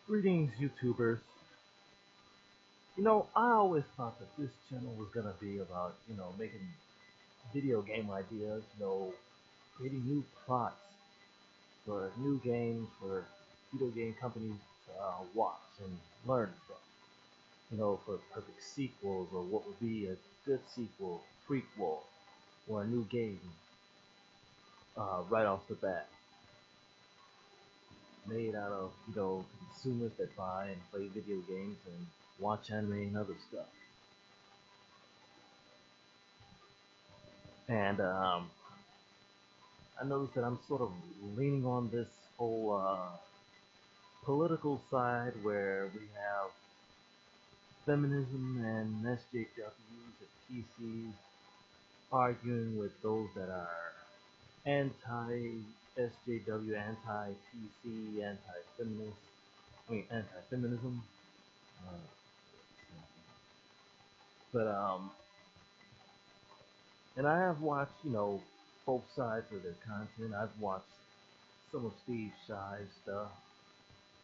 Greetings, YouTubers. I always thought that this channel was gonna be about, making video game ideas, creating new plots for new games for video game companies to watch and learn from. For perfect sequels or what would be a good sequel, prequel, or a new game right off the bat, made out of, consumers that buy and play video games and watch anime and other stuff. And I noticed that I'm sort of leaning on this whole political side where we have feminism and SJWs and PCs arguing with those that are anti-SJW, anti-PC, anti-feminist, anti-feminism. Uh, but and I have watched, both sides of their content. I've watched some of Steve Shive's stuff.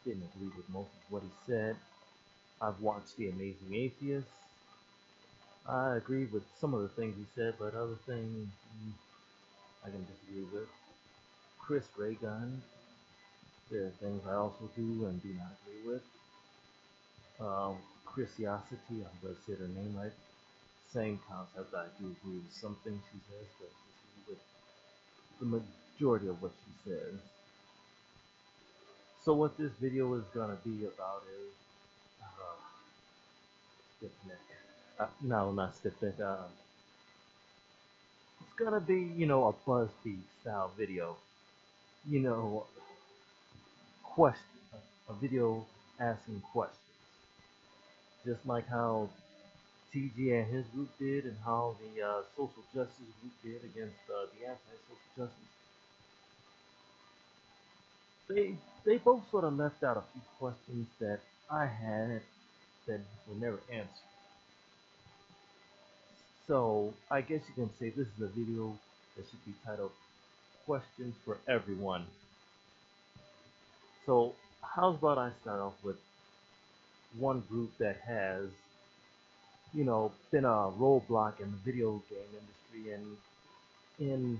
Didn't agree with most of what he said. I've watched The Amazing Atheist. I agree with some of the things he said, but other things I can disagree with. Chris Raygun. There are things I also do and do not agree with. Chrisiosity, I'm going to say her name right. Same concept. I do agree with some things she says, but disagree with the majority of what she says. So what this video is going to be about is stiff neck. No, not stiff neck. It's going to be, a BuzzFeed style video. Question, a video asking questions. Just like how TG and his group did, and how the social justice group did against the anti-social justice. They both sort of left out a few questions that I had that were never answered. So I guess you can say this is a video that should be titled "Questions for Everyone." So how about I start off with one group that has been a roadblock in the video game industry and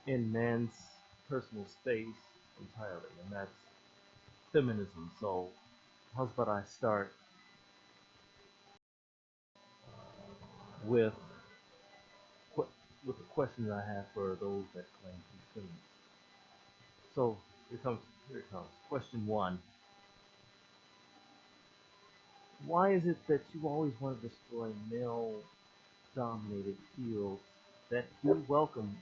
in man's personal space entirely, and that's feminism. So how about I start with the questions I have for those that claim to be feminists. So here it comes. Question 1. Why is it that you always want to destroy male-dominated fields that do welcome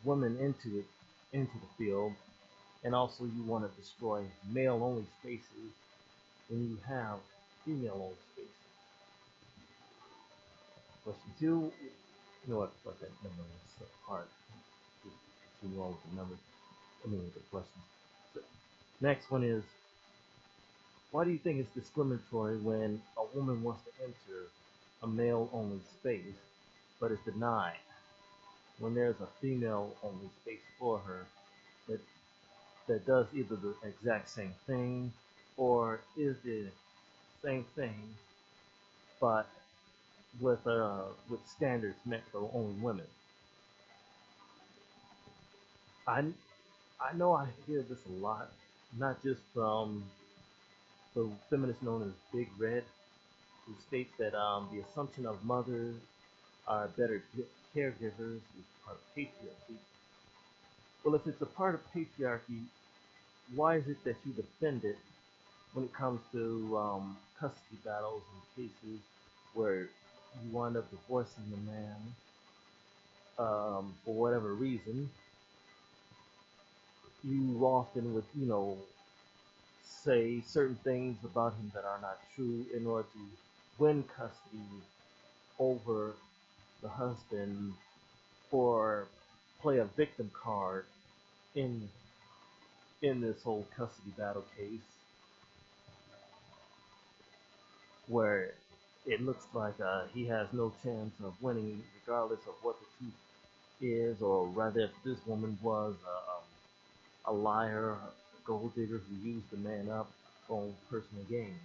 women into the field, and also you want to destroy male-only spaces when you have female-only spaces? Question 2. You know what? Fuck that number. It's hard. Continue on with the numbers. With the questions. So, next one is, why do you think it's discriminatory when a woman wants to enter a male-only space, but is denied when there's a female-only space for her that does either the exact same thing or is the same thing, but with standards meant for only women? I know I hear this a lot, not just from the feminist known as Big Red, who states that the assumption of mothers are better caregivers is part of patriarchy. Well, if it's a part of patriarchy, why is it that you defend it when it comes to custody battles and cases where you wind up divorcing the man for whatever reason? You often would, say certain things about him that are not true in order to win custody over the husband, or play a victim card in this whole custody battle case, where it looks like he has no chance of winning regardless of what the truth is, or rather if this woman was a liar, gold digger who used the man up for own personal gain.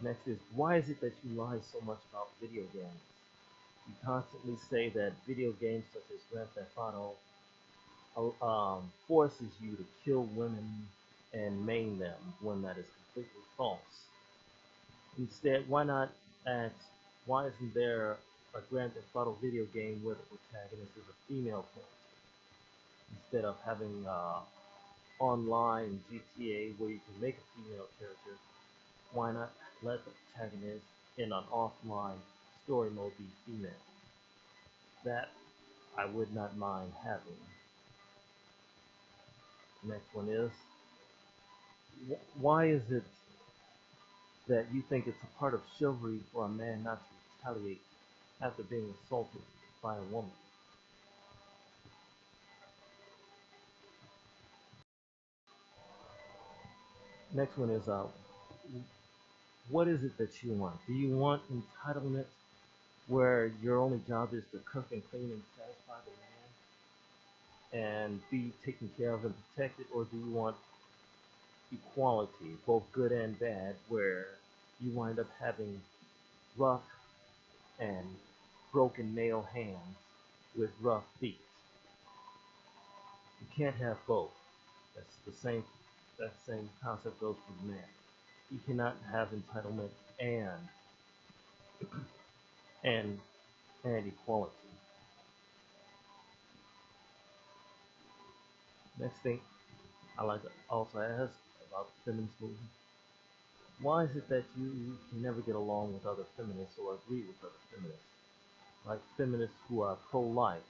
Next is, why is it that you lie so much about video games? You constantly say that video games such as Grand Theft Auto forces you to kill women and maim them when that is completely false. Instead, why not ask, why isn't there a Grand Theft Auto video game where the protagonist is a female character? Instead of having online GTA where you can make a female character, why not let the protagonist in an offline story mode be female? That I would not mind having. Next one is, why is it that you think it's a part of chivalry for a man not to retaliate after being assaulted by a woman? Next one is, what is it that you want? Do you want entitlement where your only job is to cook and clean and satisfy the man and be taken care of and protected, or do you want equality, both good and bad, where you wind up having rough and broken male hands with rough feet? You can't have both. That's the same. That same concept goes for the man. You cannot have entitlement and equality. Next thing I like to also ask about the feminist movement. Why is it that you can never get along with other feminists or agree with other feminists? Like feminists who are pro-life,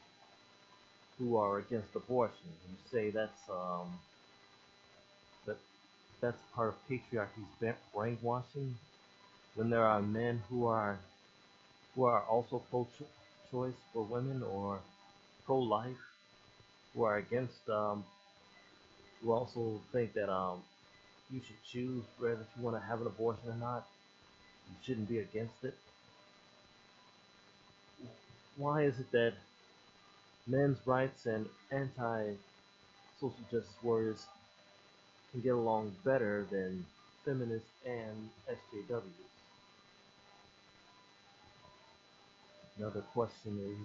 who are against abortion. You say that's part of patriarchy's brainwashing, when there are men who are also pro-choice for women or pro-life, who are against who also think that you should choose whether if you want to have an abortion or not. You shouldn't be against it. Why is it that men's rights and anti-social justice warriors can get along better than feminists and SJWs? Another question is,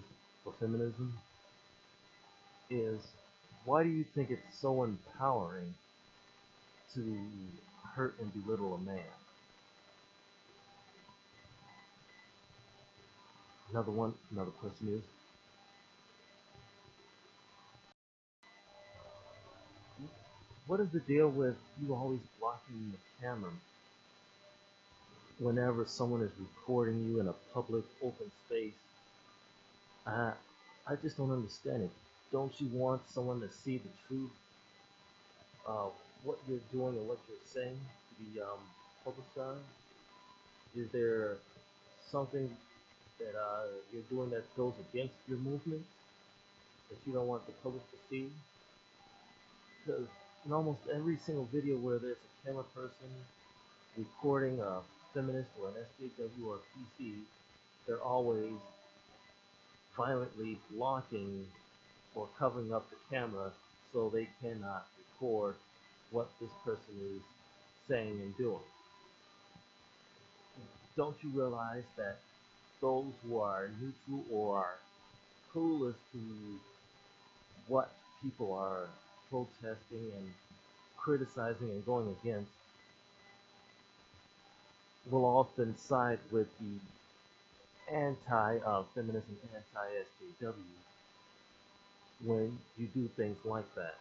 for feminism is, why do you think it's so empowering to hurt and belittle a man? Another question is, what is the deal with you always blocking the camera whenever someone is recording you in a public open space? I just don't understand it. Don't you want someone to see the truth of what you're doing and what you're saying to be publicized? Is there something that you're doing that goes against your movement that you don't want the public to see? Because in almost every single video where there's a camera person recording a feminist or an SJW or a PC, they're always violently blocking or covering up the camera so they cannot record what this person is saying and doing. Don't you realize that those who are neutral or are clueless to what people are protesting and criticizing and going against will often side with the anti-feminist and anti-SJW when you do things like that?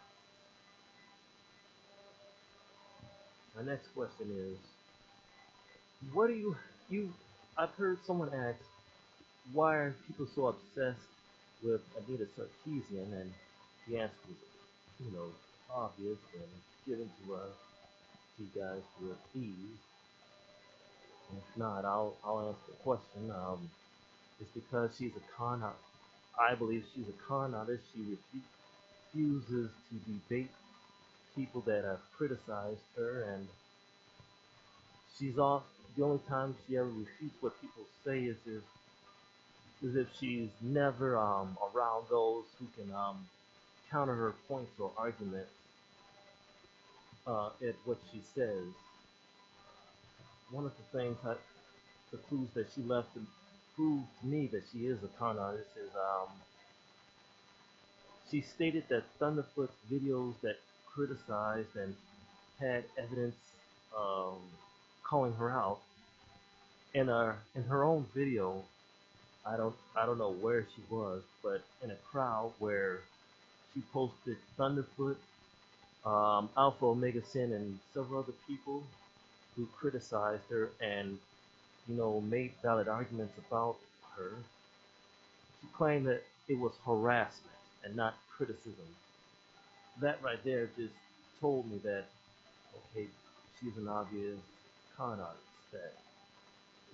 My next question is, what do you I've heard someone ask, why are people so obsessed with Anita Sarkeesian, and the answer was, obvious and given to you guys with ease. If not, I'll answer the question. It's because she's a con artist. I believe she's a con artist. She refuses to debate people that have criticized her, and she's off. The only time she ever refutes what people say is if she's never around those who can counter her points or arguments at what she says, one of the things, the clues that she left to prove to me that she is a con artist is she stated that Thunderfoot's videos that criticized and had evidence um, calling her out in her own video. I don't know where she was, but in a crowd where she posted Thunderfoot, Alpha Omega Sin, and several other people who criticized her and made valid arguments about her. She claimed that it was harassment and not criticism. That right there just told me that okay, she's an obvious con artist that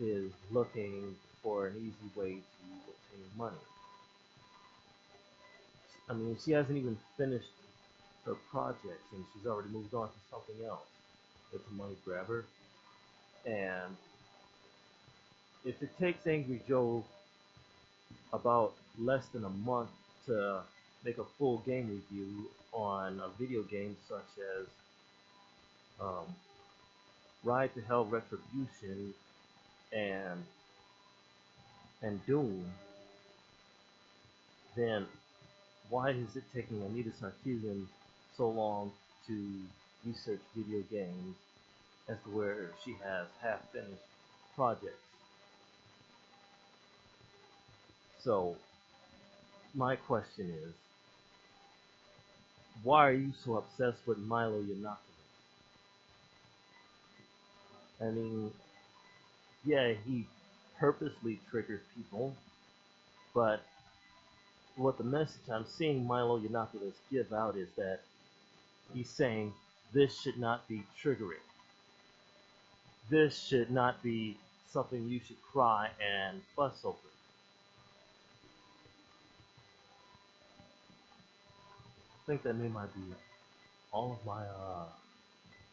is looking for an easy way to obtain money. I mean, she hasn't even finished her projects and she's already moved on to something else. It's a money grabber. And if it takes Angry Joe about less than a month to make a full game review on a video game such as Ride to Hell Retribution and Doom, then why is it taking Anita Sarkeesian so long to research video games as to where she has half-finished projects? So, my question is, why are you so obsessed with Milo Yiannopoulos? I mean, yeah, he purposely triggers people, but what the message I'm seeing Milo Yiannopoulos give out is that he's saying this should not be triggering. This should not be something you should cry and fuss over. I think that might be all of my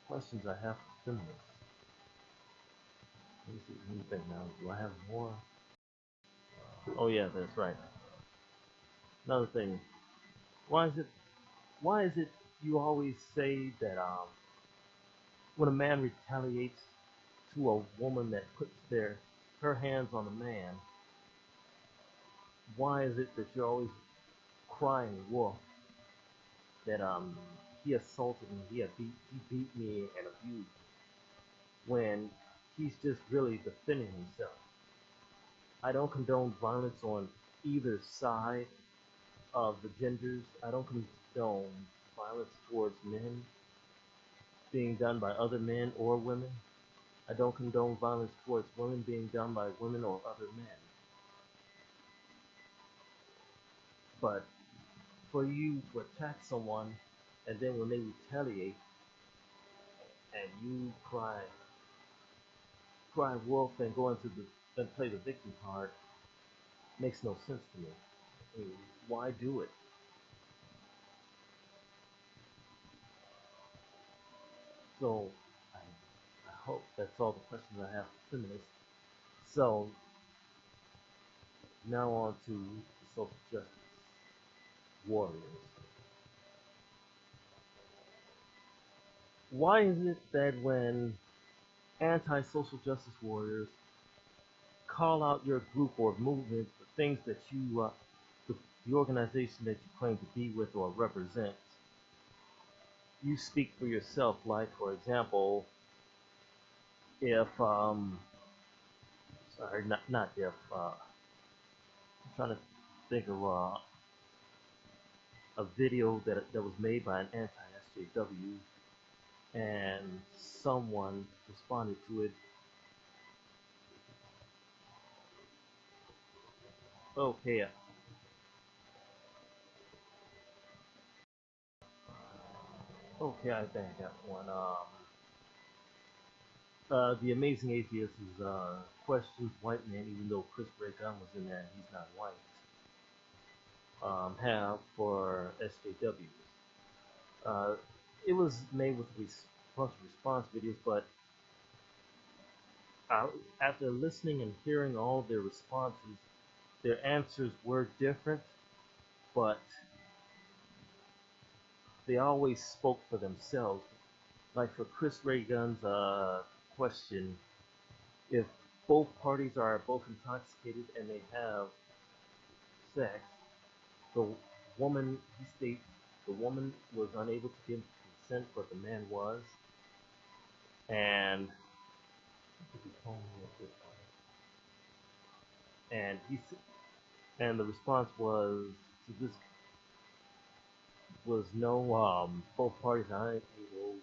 questions I have for feminists. Let me see, let me think now. Do I have more? Oh yeah, that's right. Another thing. Why is it you always say that when a man retaliates to a woman that puts her hands on a man, why is it that you're always crying wolf? That he assaulted me, he beat me and abused me, when he's just really defending himself. I don't condone violence on either side of the genders. I don't condone violence towards men being done by other men or women. I don't condone violence towards women being done by women or other men. But for you to attack someone and then when they retaliate and you cry wolf and go into and play the victim card makes no sense to me. I mean, why do it? So I hope that's all the questions I have for feminists. So now on to the social justice warriors. Why is it that when anti-social justice warriors call out your group or movement, the things that you, the organization that you claim to be with or represent, you speak for yourself? Like, for example, if, sorry, not if, I'm trying to think of a video that was made by an anti-SJW, and someone responded to it. Okay, I think I got one. The Amazing Atheist is questions white men, even though Chris Ray Gunn was in there and he's not white, have for SJWs. It was made with bunch of response videos, but after listening and hearing all their responses, their answers were different, but they always spoke for themselves. Like for Chris Ray Gunn's question, if both parties are both intoxicated and they have sex, the woman, he states, the woman was unable to give consent, but the man was, and and he and the response was to this was no. Both parties are unable to. Oh,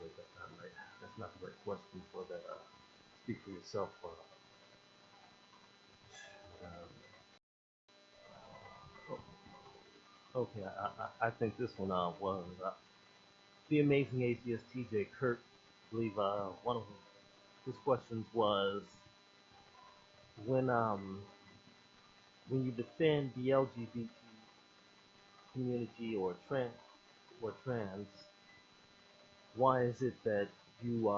wait, that's not right. That's not the right question for the speak for yourself. Okay, I think this one was the amazing atheist T.J. Kirk. I believe one of his questions was when when you defend the LGBT community or trans, why is it that you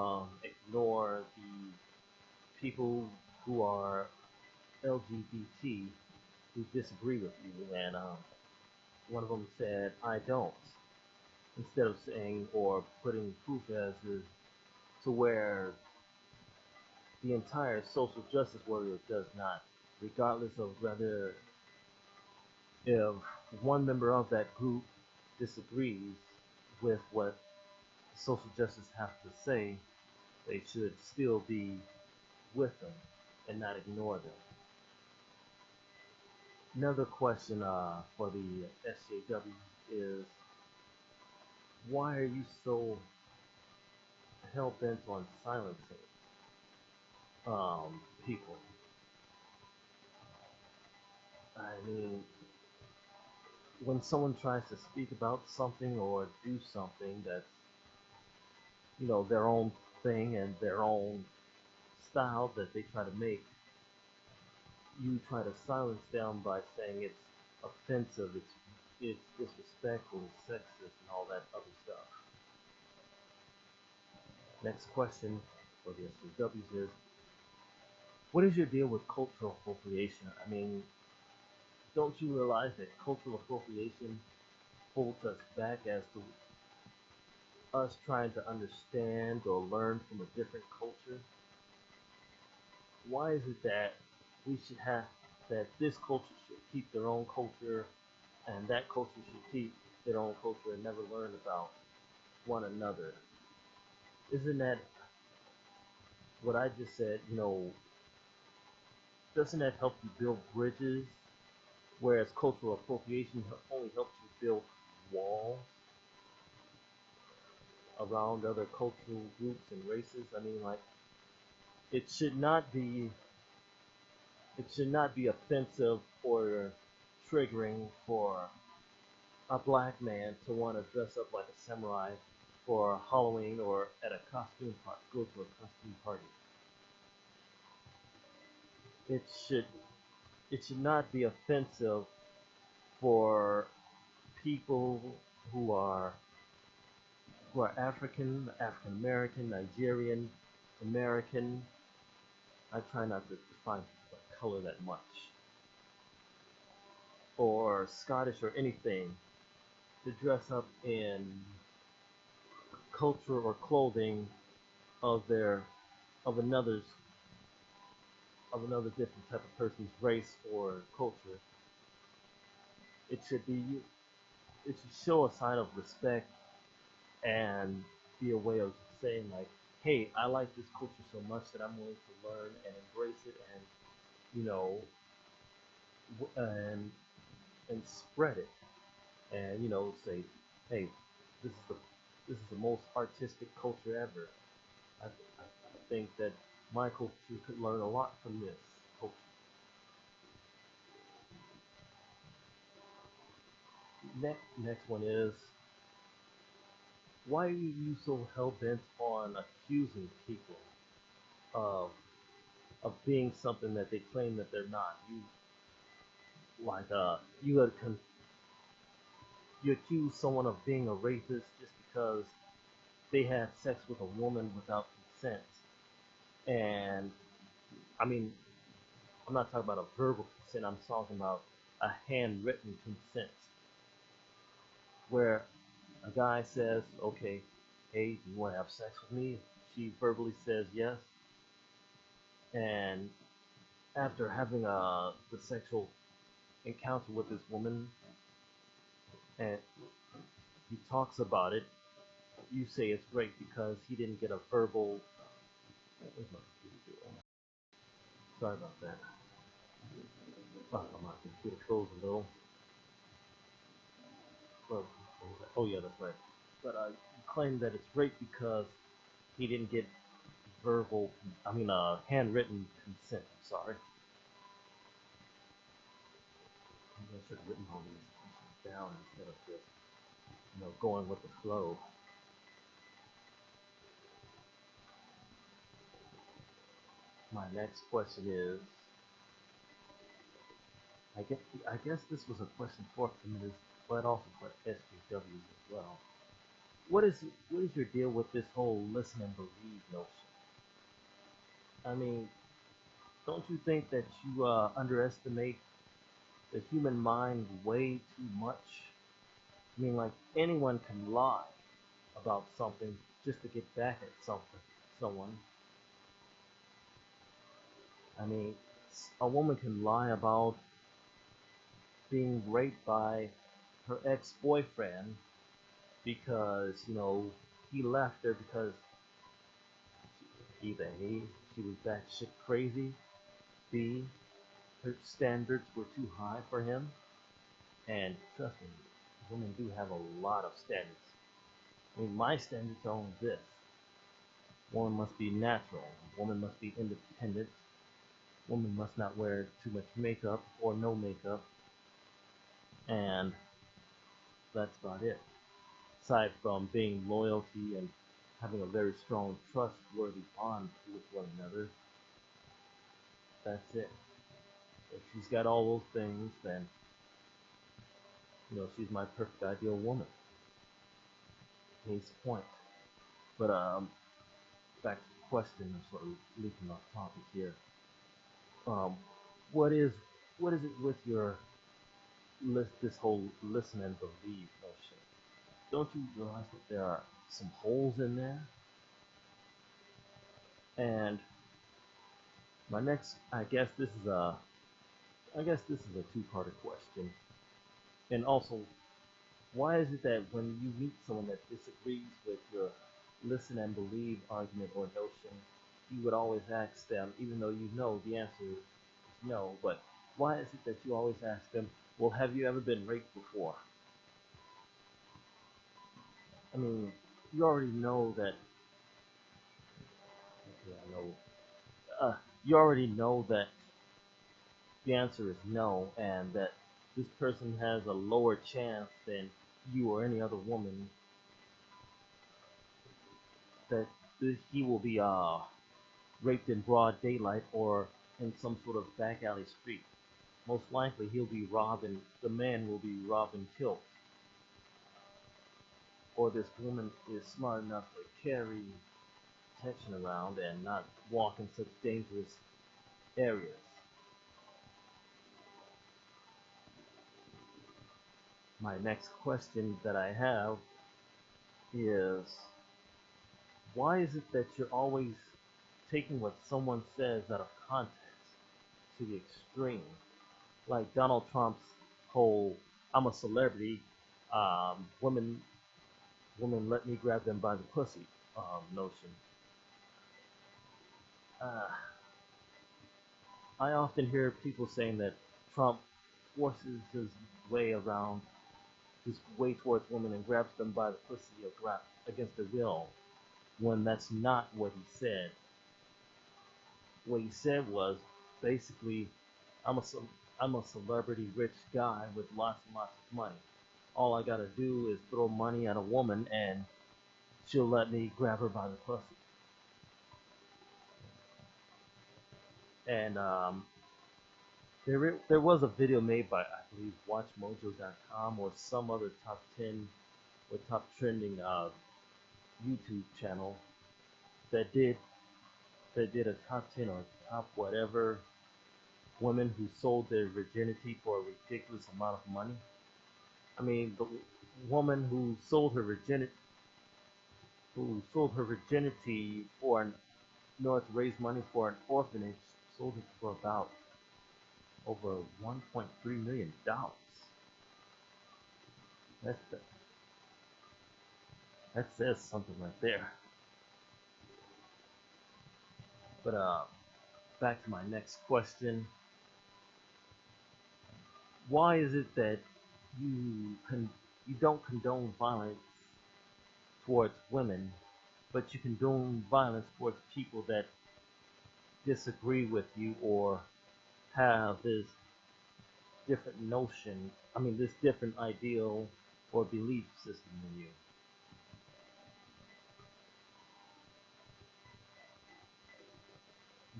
ignore the people who are LGBT who disagree with you? And one of them said, "I don't," instead of saying or putting proof as is to where the entire social justice warrior does not, regardless of whether if one member of that group disagrees with what the social justice have to say, they should still be with them and not ignore them. Another question for the SJW is, why are you so hell bent on silencing people? I mean, when someone tries to speak about something or do something that's, their own thing and their own style that they try to make, you try to silence them by saying it's offensive, it's disrespectful, it's sexist, and all that other stuff. Next question for the SJWs is, what is your deal with cultural appropriation? I mean, don't you realize that cultural appropriation holds us back as to us trying to understand or learn from a different culture? Why is it that we should have that this culture should keep their own culture and that culture should keep their own culture and never learn about one another? Isn't that what I just said? Doesn't that help you build bridges? Whereas cultural appropriation only helps you build walls around other cultural groups and races. I mean, like, it should not be offensive or triggering for a black man to want to dress up like a samurai for Halloween or at a costume party, go to a costume party. It should not be offensive for people who are African American, Nigerian American. I try not to define color that much. Or Scottish or anything, to dress up in culture or clothing of another different type of person's race or culture. It should show a sign of respect and be a way of saying, like, hey, I like this culture so much that I'm willing to learn and embrace it and and spread it, and say, hey, this is the most artistic culture ever. I think that my culture could learn a lot from this culture. Next one is, why are you so hell bent on accusing people of being something that they claim that they're not? You accuse someone of being a rapist just because they had sex with a woman without consent. And I mean, I'm not talking about a verbal consent, I'm talking about a handwritten consent. where a guy says, okay, hey, do you want to have sex with me? She verbally says yes, and after having the sexual encounter with this woman, and he talks about it, you say it's great because he didn't get a verbal. Where's my computer doing? Sorry about that. Oh, my computer froze a little. Well, oh yeah, that's right. But I claim that it's great because he didn't get verbal, handwritten consent. I'm sorry. I should have written all these down instead of just, going with the flow. My next question is, I guess this was a question for feminists, but also for SJWs as well. What is your deal with this whole listen and believe notion? I mean, don't you think that you underestimate the human mind way too much? I mean, like anyone can lie about something just to get back at someone. I mean, a woman can lie about being raped by her ex-boyfriend because, he left her because either A, she was batshit crazy, B, her standards were too high for him, and trust me, women do have a lot of standards. I mean, my standards are only this. Woman must be natural, woman must be independent, woman must not wear too much makeup or no makeup, and that's about it. Aside from being loyalty and having a very strong, trustworthy bond with one another, that's it. If she's got all those things, then she's my perfect ideal woman. Case point. But back to the question. I'm sort of leaping off topic here. Um, what is it with this whole listen and believe notion? Don't you realize that there are some holes in there? And my next, I guess this is a two-parter question. And also, why is it that when you meet someone that disagrees with your listen and believe argument or notion, you would always ask them, even though you know the answer is no, but why is it that you always ask them, well, have you ever been raped before? I mean, you already know that. You already know that the answer is no, and that this person has a lower chance than you or any other woman that he will be raped in broad daylight or in some sort of back alley street. Most likely he'll be robbed and the man will be robbed and killed. Or this woman is smart enough to carry protection around and not walk in such dangerous areas. My next question that I have is, why is it that you're always taking what someone says out of context to the extreme? Like Donald Trump's whole "I'm a celebrity, women let me grab them by the pussy" notion. I often hear people saying that Trump forces his way towards women and grabs them by the pussy or against their will, when that's not what he said. What he said was basically, I'm a I'm a celebrity rich guy with lots and lots of money. All I gotta do is throw money at a woman and she'll let me grab her by the pussy. And there was a video made by, I believe, WatchMojo.com or some other top 10 or top trending YouTube channel that did a top 10 or top whatever women who sold their virginity for a ridiculous amount of money. I mean, the woman who sold her virginity for in order to raise money for an orphanage, sold it for about over $1.3 million. That's that says something right there. But back to my next question: why is it that you don't condone violence towards women, but you condone violence towards people that disagree with you or have this different notion, this different ideal or belief system than you?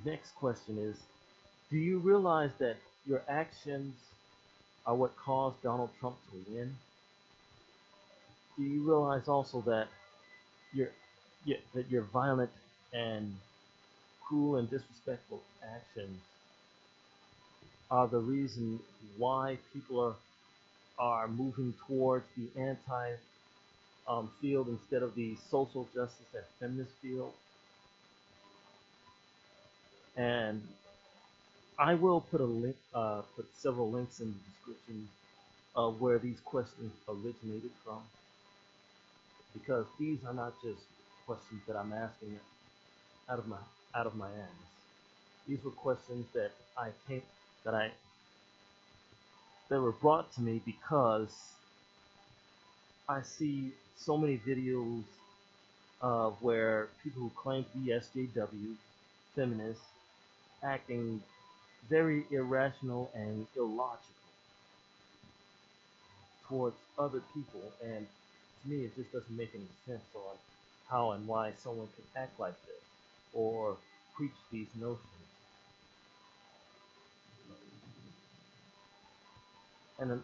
Next question is, do you realize that your actions are what caused Donald Trump to win? Do you realize also that your that your violent and cruel and disrespectful actions are the reason why people are moving towards the anti field instead of the social justice and feminist field? And I will put put several links in the description of where these questions originated from, because these are not just questions that I'm asking out of my ass. These were questions that I came that I that were brought to me because I see so many videos of where people who claim to be SJW, feminists, acting very irrational and illogical towards other people, and to me it just doesn't make any sense on how and why someone could act like this or preach these notions. And then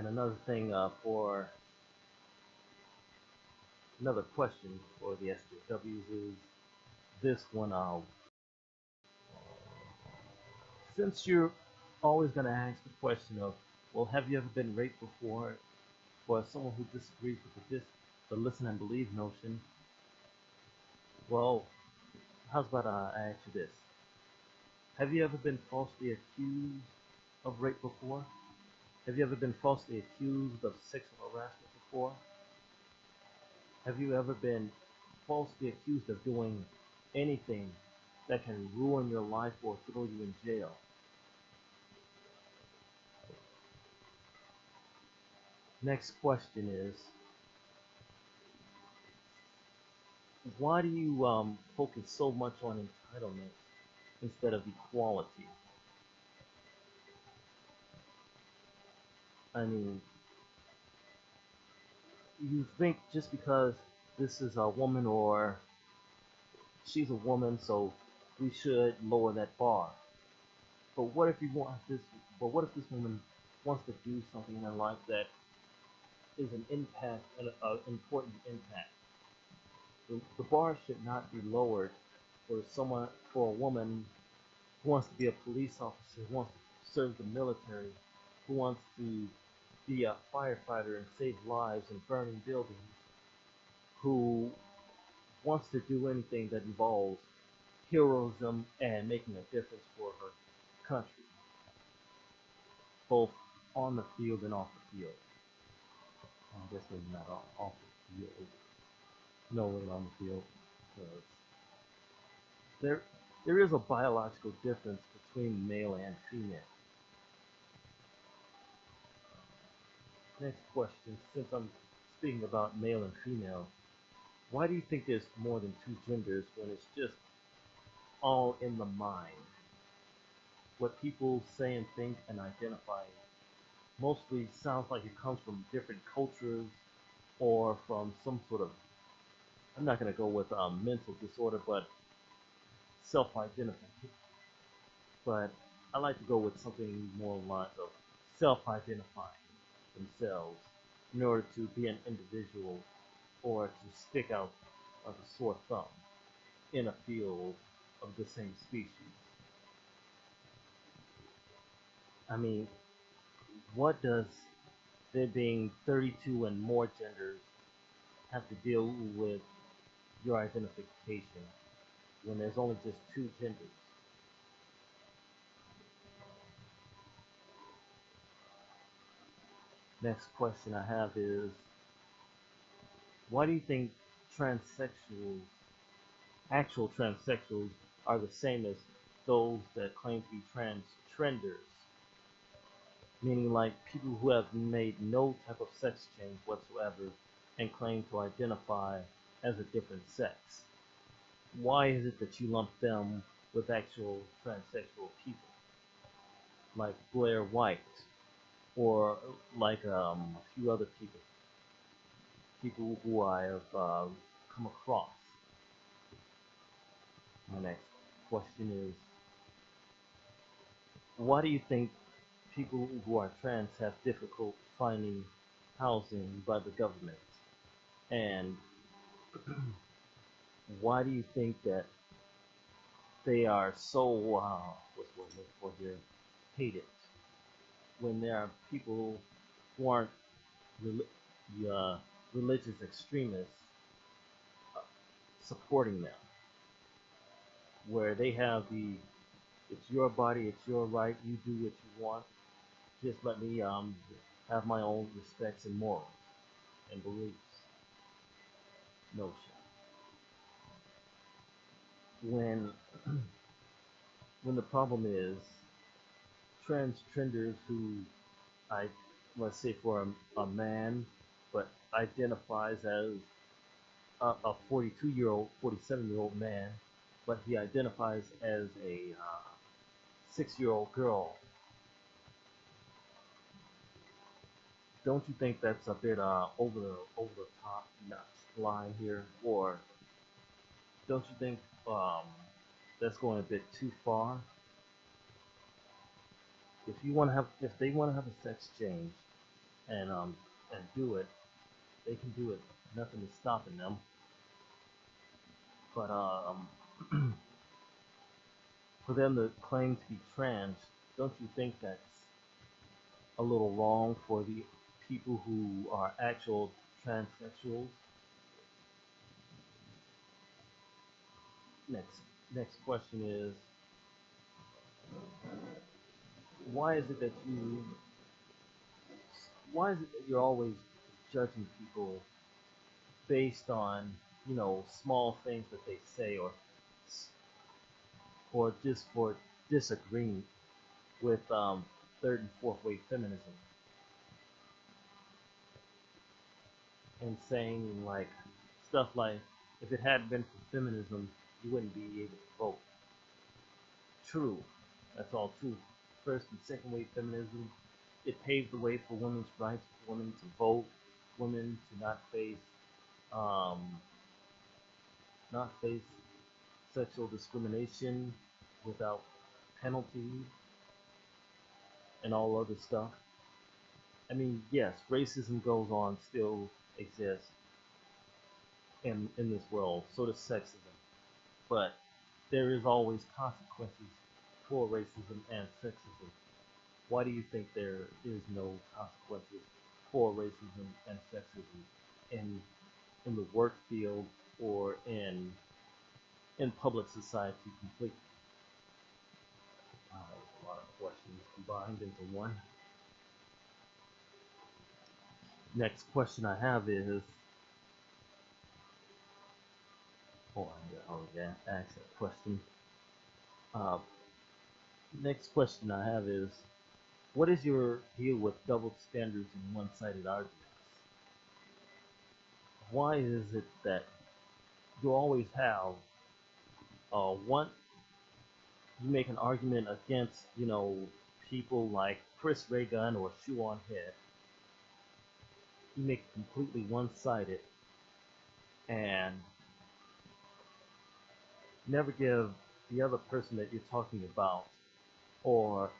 another thing for another question for the SJWs is this one. Since you're always going to ask the question of, well, have you ever been raped before? For someone who disagrees with the listen and believe notion, well, how's about I ask you this? Have you ever been falsely accused of rape before? Have you ever been falsely accused of sexual harassment before? Have you ever been falsely accused of doing anything that can ruin your life or throw you in jail? Next question is, why do you focus so much on entitlement instead of equality? I mean, you think just because this is a woman or she's a woman, so we should lower that bar. But what if you want this? But what if this woman wants to do something in her life that is an impact, an important impact? The bar should not be lowered for a woman who wants to be a police officer, who wants to serve the military, who wants to be a firefighter and save lives in burning buildings, who wants to do anything that involves heroism and making a difference for her country, both on the field and off the field. I guess maybe not off the field, no way on the field, because there is a biological difference between male and female. Next question, since I'm speaking about male and female, why do you think there's more than two genders when it's just all in the mind? What people say and think and identify mostly sounds like it comes from different cultures or from some sort of, I'm not going to go with mental disorder, but self-identification. But I like to go with something more along the lines of self-identifying themselves in order to be an individual or to stick out like a sore thumb in a field of the same species. I mean, what does there being 32 and more genders have to deal with your identification when there's only just two genders? Next question I have is, why do you think transsexuals, actual transsexuals, are the same as those that claim to be trenders? Meaning like people who have made no type of sex change whatsoever and claim to identify as a different sex. Why is it that you lump them with actual transsexual people, like Blair White, or like a few other people who I have come across? My next question is, why do you think people who are trans have difficult finding housing by the government? And why do you think that they are so, what's the word I'm looking for here, hated, when there are people who aren't religious extremists supporting them, where they have the, it's your body, it's your right, you do what you want, just let me have my own respects and morals and beliefs notion. When when the problem is transgenders who, I let's say for a man, but identifies as a 42-year-old, 47-year-old man, but he identifies as a 6-year-old girl. Don't you think that's a bit over the top line here, or don't you think that's going a bit too far? If they want to have a sex change and do it, they can do it. Nothing is stopping them. But for them to claim to be trans, don't you think that's a little wrong for the people who are actual transsexuals? Next question is, why is it that you're always judging people based on, small things that they say, or just for disagreeing with third and fourth wave feminism, and saying like stuff like, if it hadn't been for feminism, you wouldn't be able to vote. True, that's all true. First and second wave feminism, it paved the way for women's rights, for women to vote, women to not face sexual discrimination without penalty and all other stuff. I mean, yes, racism goes on, still exists in this world, so does sexism. But there is always consequences for racism and sexism. Why do you think there is no consequences for racism and sexism in the work field or in public society completely? A lot of questions combined into one. Next question I have is, yeah, ask that question. Next question I have is, what is your deal with double standards and one-sided arguments? Why is it that you always have you make an argument against, people like Chris Ray Gun or Shoe on Head? You make it completely one-sided and never give the other person that you're talking about, or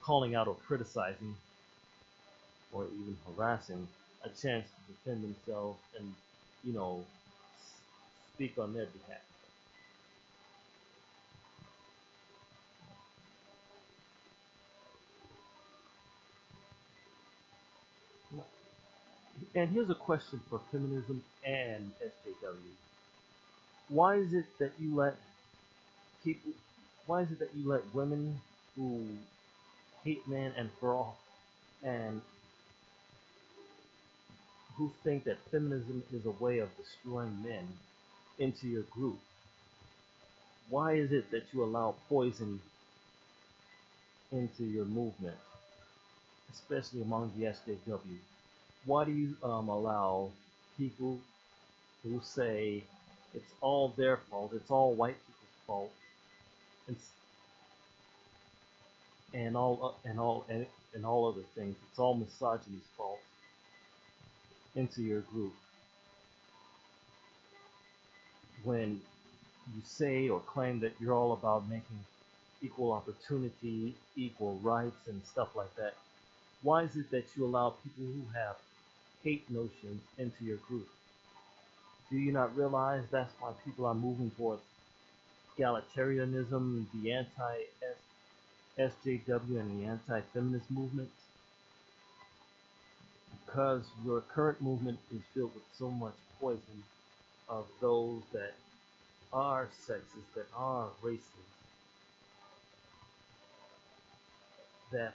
calling out or criticizing or even harassing, a chance to defend themselves and speak on their behalf. And here's a question for feminism and SJW. Why is it that you let people, why is it that you let women who hate men and for all, and who think that feminism is a way of destroying men into your group? Why is it that you allow poison into your movement, especially among the SJW? Why do you allow people who say it's all their fault, it's all white people's fault, it's, and all other things, it's all misogyny's fault into your group, when you say or claim that you're all about making equal opportunity, equal rights, and stuff like that? Why is it that you allow people who have hate notions into your group? Do you not realize that's why people are moving towards egalitarianism, the anti-SJW, and the anti-feminist movements? Because your current movement is filled with so much poison of those that are sexist, that are racist, that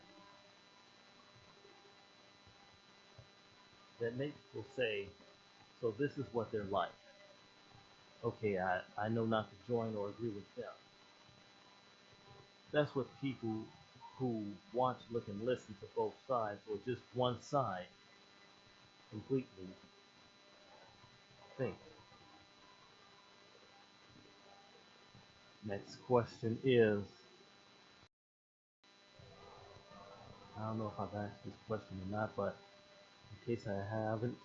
make people say, so this is what they're like. Okay, I know not to join or agree with them. That's what people who watch, look, and listen to both sides, or just one side, completely think. Next question is, I don't know if I've asked this question or not, but in case I haven't,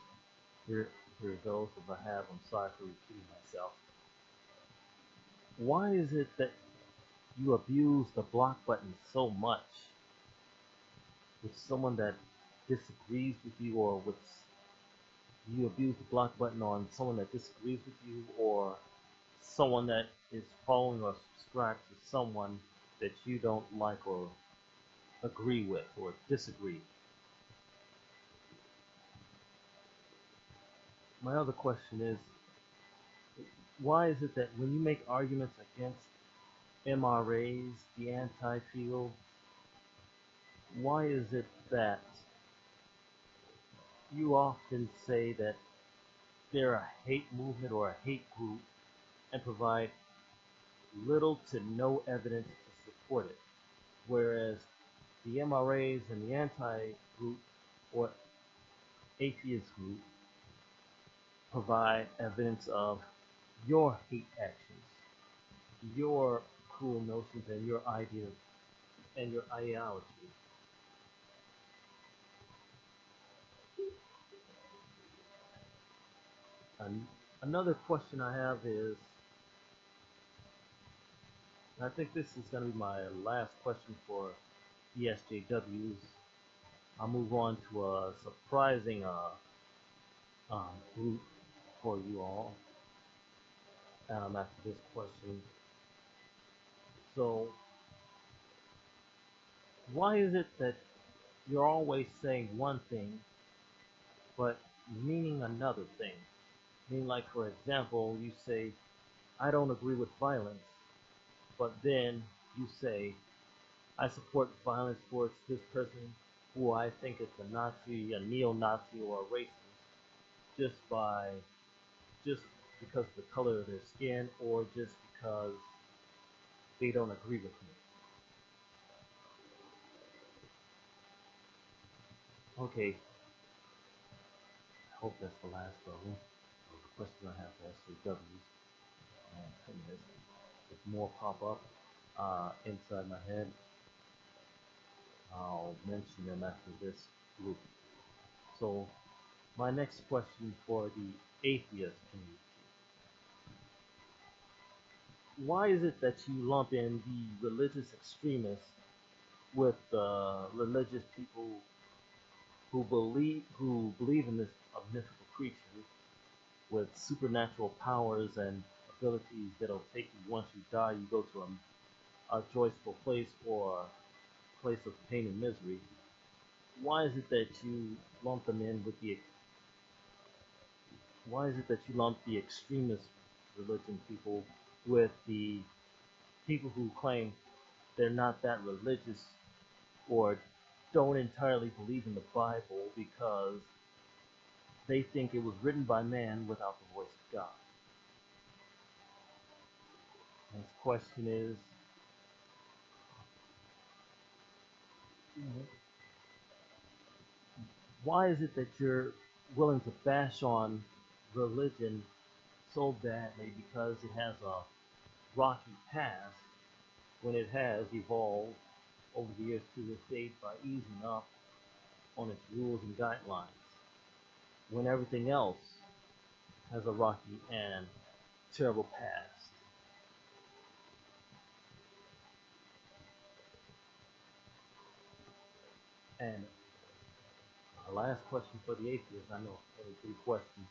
here it goes. If I have, I'm sorry for repeating myself. Why is it that you abuse the block button so much with someone that disagrees with you, or with you abuse the block button on someone that disagrees with you, or someone that is following or subscribes to someone that you don't like or agree with or disagree? My other question is, why is it that when you make arguments against MRAs, the anti-field, why is it that you often say that they're a hate movement or a hate group and provide little to no evidence to support it, whereas the MRAs and the anti-group or atheist group provide evidence of your hate actions, your cruel notions, and your ideas and your ideology? And another question I have is, and I think this is going to be my last question for ESJWs. I'll move on to a surprising group for you all after this question. So, why is it that you're always saying one thing but meaning another thing? I mean, like, for example, you say, I don't agree with violence, but then you say, I support violence towards this person who I think is a Nazi, a neo-Nazi, or a racist, just because of the color of their skin, or just because they don't agree with me. Okay, I hope that's the last of them. The questions I have for SJWs. If more pop up inside my head, I'll mention them after this group. So, my next question for the atheist community. Why is it that you lump in the religious extremists with religious people who believe in this mythical creature with supernatural powers and abilities that'll take you once you die? You go to a joyful place or a place of pain and misery. Why is it that you lump them in with the why is it that you lump the extremist religion people with the people who claim they're not that religious or don't entirely believe in the Bible because they think it was written by man without the voice of God? Next question is, why is it that you're willing to bash on religion so badly because it has a rocky past when it has evolved over the years to this date by easing up on its rules and guidelines, when everything else has a rocky and terrible past? And our last question for the atheist, I know only 3 questions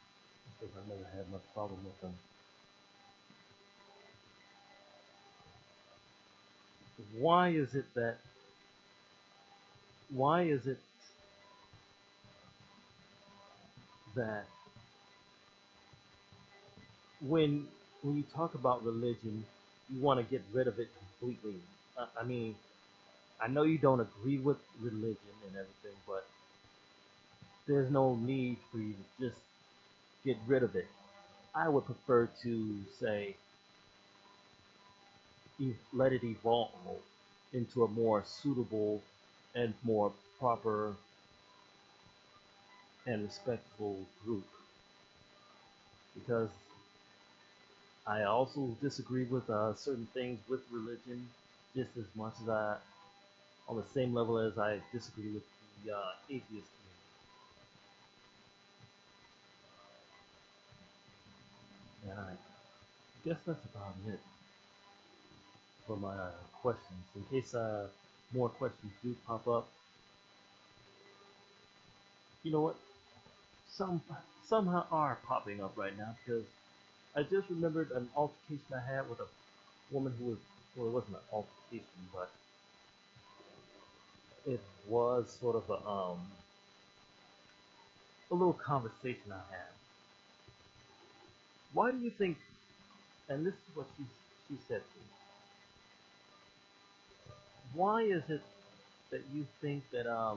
because I never had much problem with them. Why is it that why is it that when you talk about religion, you want to get rid of it completely? I mean, I know you don't agree with religion and everything, but there's no need for you to just get rid of it. I would prefer to say let it evolve into a more suitable and more proper and respectful group, because I also disagree with certain things with religion just as much as on the same level as I disagree with the atheist community. And I guess that's about it for my questions. In case more questions do pop up, you know what? Somehow are popping up right now because I just remembered an altercation I had with a woman who was, well, it wasn't an altercation, but it was sort of a little conversation I had. Why do you think? And this is what she said to me. Why is it that you think that the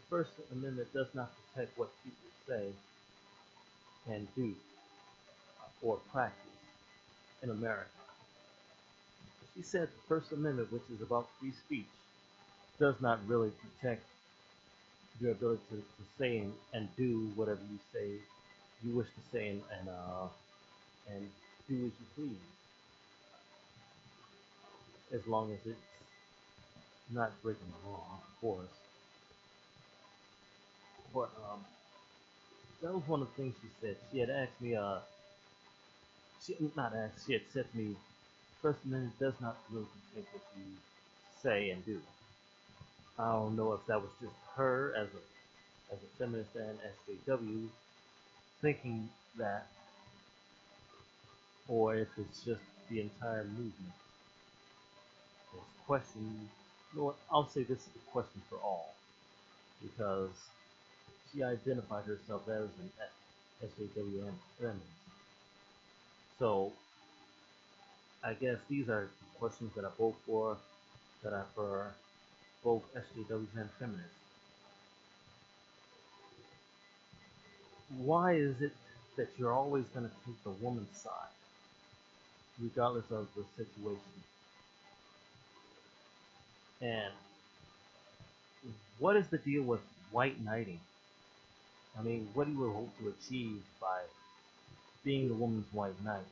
First Amendment does not protect what people say and do or practice in America? She said the First Amendment, which is about free speech, does not really protect your ability to say and do whatever you say you wish to say and do as you please, as long as it's not breaking the law, of course. But that was one of the things she said. She had asked me, she not asked, she had said to me, First Amendment does not really protect what you say and do. I don't know if that was just her as a feminist and SJW thinking that, or if it's just the entire movement. This question, you know what, I'll say this is a question for all, because she identified herself as an SJW and feminist. So I guess these are questions that I vote for, that are for both SJWs and feminists. Why is it that you're always going to take the woman's side, regardless of the situation? And what is the deal with white knighting? I mean, what do you hope to achieve by being the woman's white knight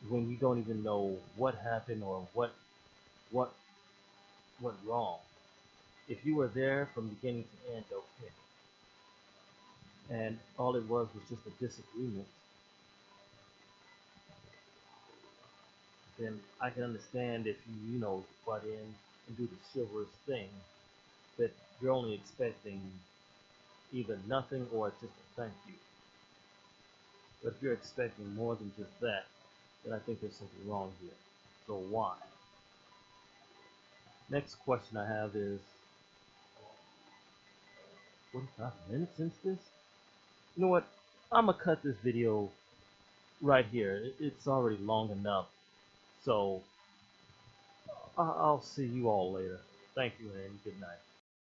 when you don't even know what happened or what went wrong? If you were there from beginning to end, okay, and all it was just a disagreement, then I can understand if you butt in and do the chivalrous thing, but you're only expecting either nothing or just a thank you. But if you're expecting more than just that, then I think there's something wrong here. So why? Next question I have is, 45 minutes since this? You know what? I'm gonna cut this video right here. It's already long enough. So I'll see you all later. Thank you and good night.